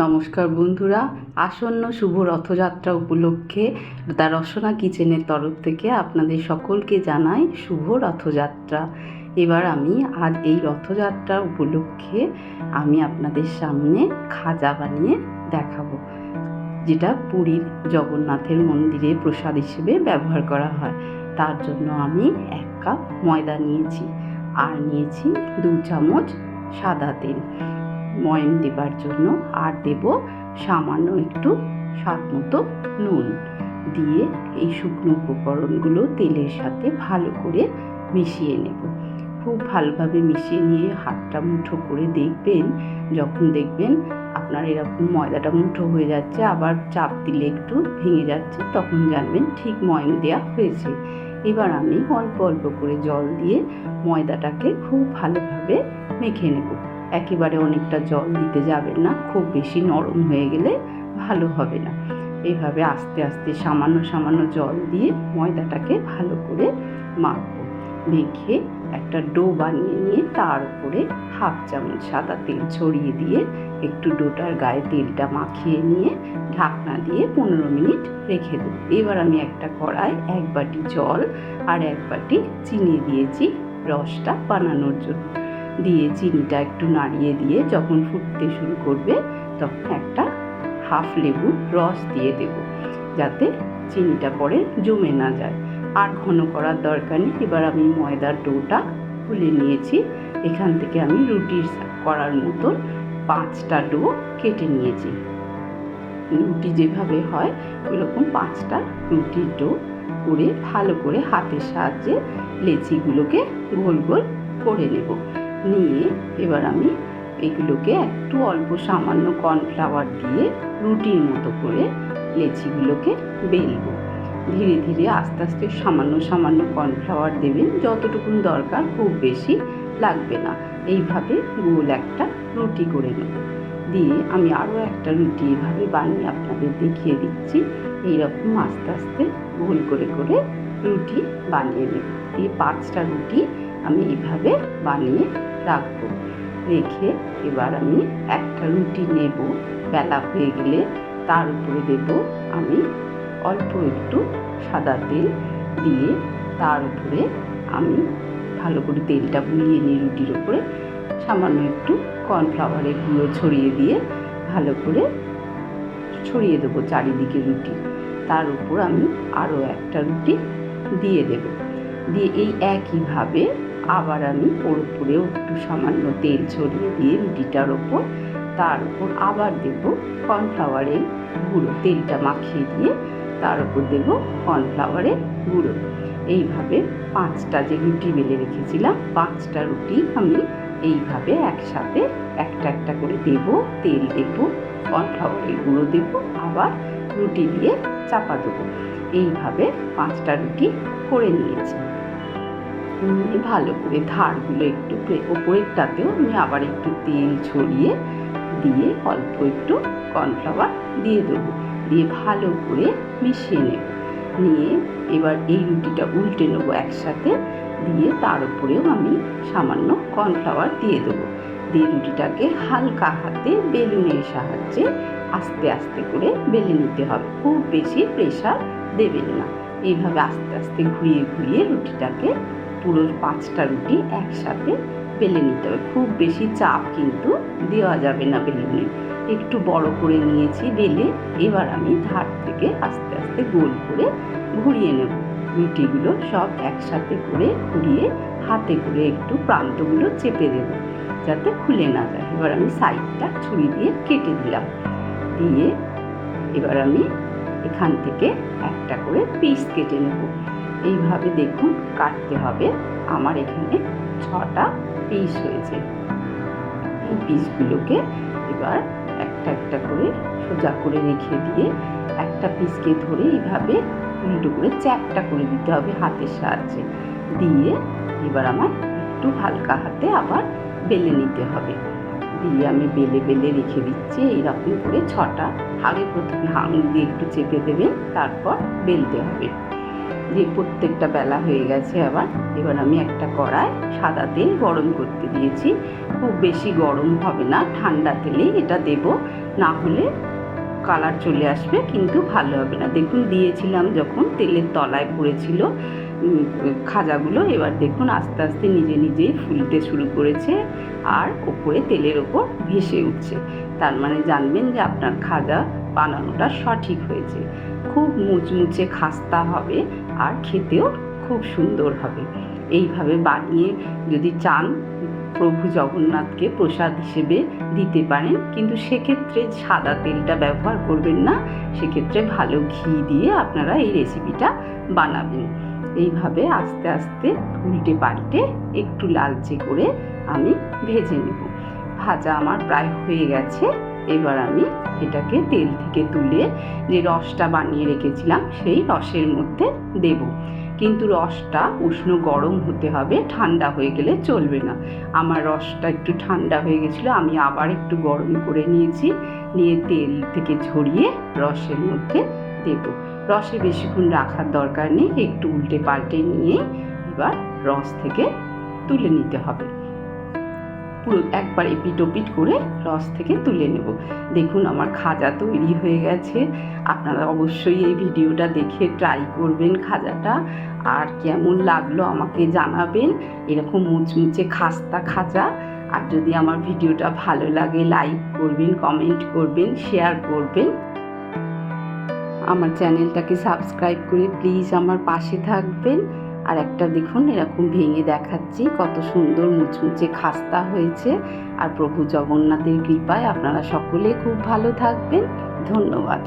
নমস্কার বন্ধুরা, আসন্ন শুভ রথযাত্রা উপলক্ষে দ্য রসনা কিচেনের তরফ থেকে আপনাদের সকলকে জানাই শুভ রথযাত্রা। এবার আমি আজ এই রথযাত্রা উপলক্ষে আমি আপনাদের সামনে খাজা বানিয়ে দেখাবো, যেটা পুরীর জগন্নাথের মন্দিরে প্রসাদ হিসেবে ব্যবহার করা হয়। তার জন্য আমি 1 কাপ ময়দা নিয়েছি আর নিয়েছি 2 চামচ সাদা তেল ময়ম দেবার জন্য, আর দেব সামান্য একটু স্বাদ মতো নুন দিয়ে এই শুকনো উপকরণগুলো তেলের সাথে ভালো করে মিশিয়ে নেব। খুব ভালোভাবে মিশিয়ে নিয়ে হাতটা মুঠো করে দেখবেন, যখন দেখবেন আপনার এরকম ময়দাটা মুঠো হয়ে যাচ্ছে, আবার চাপ দিলে একটু ভেঙে যাচ্ছে, তখন জানবেন ঠিক ময়ম দেওয়া হয়েছে। এবার আমি অল্প অল্প করে জল দিয়ে ময়দাটাকে খুব ভালোভাবে মেখে নেব। একেবারে অনেকটা জল দিতে যাবেন না, খুব বেশি নরম হয়ে গেলে ভালো হবে না। এইভাবে আস্তে আস্তে সামান্য সামান্য জল দিয়ে ময়দাটাকে ভালো করে মাখবো। মেখে একটা ডো বানিয়ে নিয়ে তার উপরে 1/2 চামচ সাদা তেল ছড়িয়ে দিয়ে একটু ডোটার গায়ে তেলটা মাখিয়ে নিয়ে ঢাকনা দিয়ে 15 মিনিট রেখে দেবো। এবার আমি একটা কড়ায় 1 বাটি জল আর 1 বাটি চিনি দিয়েছি রসটা বানানোর জন্য। দিয়ে চিনিটা একটু নাড়িয়ে দিয়ে যখন ফুটতে শুরু করবে তখন একটা 1/2 লেবুর রস দিয়ে দেব, যাতে চিনিটা পরে জমে না যায়। আর ঘন করার দরকার নেই। এবার আমি ময়দার ডোটা গুলে নিয়েছি। এখান থেকে আমি রুটি করার মতো 5টা ডো কেটে নিয়েছি। রুটি যেভাবে হয় ওইরকম 5টা রুটির ডো করে ভালো করে হাতের সাহায্যে লেচিগুলোকে গোল গোল করে নেব। নিয়ে এবার আমি এগুলোকে একটু অল্প সামান্য কর্নফ্লাওয়ার দিয়ে রুটির মতো করে লেচিগুলোকে বেলবো। ধীরে ধীরে আস্তে আস্তে সামান্য সামান্য কর্নফ্লাওয়ার দেবেন, যতটুকু দরকার, খুব বেশি লাগবে না। এইভাবে গোল একটা রুটি করে নেব। দিয়ে আমি আরও একটা রুটি এভাবে বানিয়ে আপনাদের দেখিয়ে দিচ্ছি। এইরকম আস্তে আস্তে গোল করে করে রুটি বানিয়ে নেব। দিয়ে 5টা রুটি আমি এইভাবে বানিয়ে রাখবো। রেখে এবার আমি একটা রুটি নেব, বেলা হয়ে গেলে তার উপরে দেব আমি অল্প একটু সাদা তেল দিয়ে, তার উপরে আমি ভালো করে তেলটা বুলিয়ে নিয়ে রুটির উপরে সামান্য একটু কর্নফ্লাওয়ারের গুঁড়ো ছড়িয়ে দিয়ে ভালো করে ছড়িয়ে দেবো চারিদিকে রুটি। তার উপর আমি আরও একটা রুটি দিয়ে দেব। দিয়ে এই একইভাবে আবার আমি ওর উপরেও একটু সামান্য তেল ছড়িয়ে দিয়ে রুটিটার ওপর, তার উপর আবার দেব কর্নফ্লাওয়ারের গুঁড়ো। তেলটা মাখিয়ে দিয়ে তার উপর দেব কর্নফ্লাওয়ারের গুঁড়ো। এইভাবে 5টা যে রুটি বেলে রেখেছিলাম, 5টা রুটি আমি এইভাবে একসাথে একটা একটা করে দেব। তেল দেব, কর্নফ্লাওয়ারের গুঁড়ো দেব, আবার রুটি দিয়ে চাপা দেবো। এইভাবে 5টা রুটি করে নিয়েছি। ভালো করে ধারগুলো একটু ওপরেরটাতেও আমি আবার একটু তেল ছড়িয়ে দিয়ে অল্প একটু কর্নফ্লাওয়ার দিয়ে দেবো। দিয়ে ভালো করে মিশিয়ে নেব। নিয়ে এবার এই রুটিটা উল্টে নেবো একসাথে, দিয়ে তার উপরেও আমি সামান্য কর্নফ্লাওয়ার দিয়ে দেবো। দিয়ে রুটিটাকে হালকা হাতে বেলুনের সাহায্যে আস্তে আস্তে করে বেলে নিতে হবে, খুব বেশি প্রেশার দেবেন না। এইভাবে আস্তে আস্তে ঘুরিয়ে ঘুরিয়ে রুটিটাকে পুরো 5টা রুটি একসাথে বেলে নিতে হবে। খুব বেশি চাপ কিন্তু দেওয়া যাবে না বেলুনে। একটু বড় করে নিয়েছি বেলে। এবার আমি ধার থেকে আস্তে আস্তে গোল করে ঘুরিয়ে নেব। রুটিগুলো সব একসাথে করে ঘুরিয়ে হাতে করে একটু প্রান্তগুলো চেপে দেব, যাতে খুলে না যায়। এবার আমি সাইডটা ছুরি দিয়ে কেটে দিলাম। দিয়ে এবার আমি এখান থেকে একটা করে পিস কেটে নেব। এইভাবে দেখুন কাটতে হবে। আমার এখানে 6টা পিস হয়েছে। এই পিসগুলোকে এবার একটা একটা করে সোজা করে রেখে দিয়ে একটা পিসকে ধরে এইভাবে উল্টো করে চ্যাপটা করে দিতে হবে হাতের সাহায্যে। দিয়ে এবার আমার একটু হালকা হাতে আবার বেলে নিতে হবে। দিয়ে আমি বেলে বেলে রেখে দিচ্ছি এইরকম করে 6টা। আগে প্রথমে আঙুল দিয়ে একটু চেপে দেবেন, তারপর বেলতে হবে। যে প্রত্যেকটা বেলা হয়ে গেছে আবার। এবার আমি একটা কড়ায় সাদা তেল গরম করতে দিয়েছি। খুব বেশি গরম হবে না, ঠান্ডা তেলেই এটা দেব, না হলে কালার চলে আসবে কিন্তু ভালো হবে না। দেখুন দিয়েছিলাম যখন তেলের তলায় পড়েছিল খাজাগুলো, এবার দেখুন আস্তে আস্তে নিজে নিজেই ফুলতে শুরু করেছে আর ওপরে তেলের ওপর ভেসে উঠছে। তার মানে জানবেন যে আপনার খাজা বানানোটা সঠিক হয়েছে। খুব মুচমুচে খাস্তা হবে আর খেতেও খুব সুন্দর হবে। এইভাবে বানিয়ে যদি চান প্রভু জগন্নাথকে প্রসাদ হিসেবে দিতে পারেন, কিন্তু সেক্ষেত্রে সাদা তেলটা ব্যবহার করবেন না, সেক্ষেত্রে ভালো ঘি দিয়ে আপনারা এই রেসিপিটা বানাবেন। এইভাবে আস্তে আস্তে উল্টে পাল্টে একটু লালচে করে আমি ভেজে নেব। ভাজা আমার প্রায় হয়ে গেছে। এবার আমি এটাকে তেল থেকে তুলে যে রসটা বানিয়ে রেখেছিলাম সেই রসের মধ্যে দেব, কিন্তু রসটা উষ্ণ গরম হতে হবে, ঠান্ডা হয়ে গেলে চলবে না। আমার রসটা একটু ঠান্ডা হয়ে গেছিলো, আমি আবার একটু গরম করে নিয়েছি, নিয়ে তেল থেকে ঝরিয়ে রসের মধ্যে দেব। রসে বেশিক্ষণ রাখার দরকার নেই, একটু উল্টে পাল্টে নিয়ে এবার রস থেকে তুলে নিতে হবে। পুরো একবার এপিট ওপিট করে রস থেকে তুলে নেব। দেখুন আমার খাজা তৈরি হয়ে গেছে। আপনারা অবশ্যই এই ভিডিওটা দেখে ট্রাই করবেন খাজাটা, আর কেমন লাগলো আমাকে জানাবেন। এরকম মুচমুচে খাস্তা খাজা। আর যদি আমার ভিডিওটা ভালো লাগে লাইক করবেন, কমেন্ট করবেন, শেয়ার করবেন। আমার চ্যানেলটাকে সাবস্ক্রাইব করে প্লিজ আমার পাশে থাকবেন। আর একটা দেখুন এরকম ভেঙে দেখাচ্ছি, কত সুন্দর মুচমুচে খাস্তা হয়েছে। আর প্রভু জগন্নাথের কৃপায় আপনারা সকলে খুব ভালো থাকবেন। ধন্যবাদ।